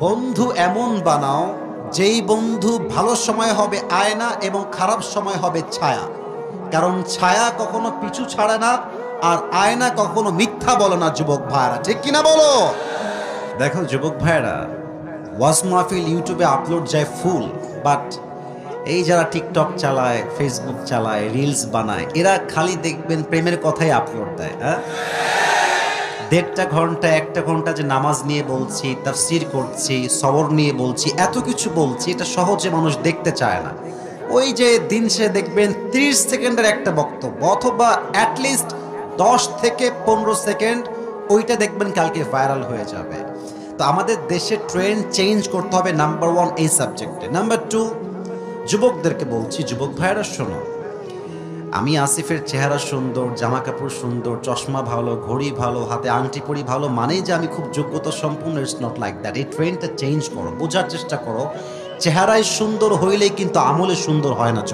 বন্ধু এমন বানাও যেই বন্ধু ভালো সময় হবে আয়না এবং খারাপ সময় হবে ছায়া। কারণ ছায়া কখনো পিছু ছাড়ে না, আর আয়না কখনো মিথ্যা বলে না। যুবক ভাইরা ঠিক কিনা বলো? দেখো যুবক ভাইরা, ওয়াজ মাহফিল ইউটিউবে আপলোড যায় ফুল, বাট এই যারা টিকটক চালায়, ফেসবুক চালায়, রিলস বানায়, এরা খালি দেখবেন প্রেমের কথাই আপলোড দেয়। হ্যাঁ, 1.5 ঘন্টা 1 ঘন্টা যে নামাজ নিয়ে বলছি, তাফসীর করছি, সবর নিয়ে বলছি, এত কিছু বলছি, এটা সহজে মানুষ দেখতে চায় না। ওই যে দিন সে দেখবেন 30 সেকেন্ডের একটা বক্তব্য, অথবা অ্যাটলিস্ট 10 থেকে 15 সেকেন্ড, ওইটা দেখবেন কালকে ভাইরাল হয়ে যাবে। তো আমাদের দেশে ট্রেন্ড চেঞ্জ করতে হবে, নাম্বার 1 এই সাবজেক্টে। নাম্বার 2, যুবকদেরকে বলছি, যুবক ভাইয়েরা শোনো, আমি আসিফের চেহারা সুন্দর, জামা কাপড় সুন্দর, চশমা ভালো, ঘড়ি ভালো, হাতে আংটি পরি ভালো মানেই যে আমি খুব যোগ্যতা সম্পূর্ণ, ইটস নট লাইক দ্যাট। এই ট্রেন্ডটা চেঞ্জ করো, বোঝার চেষ্টা করো। চেহারায় সুন্দর হইলেই কিন্তু আমলে সুন্দর হয় না।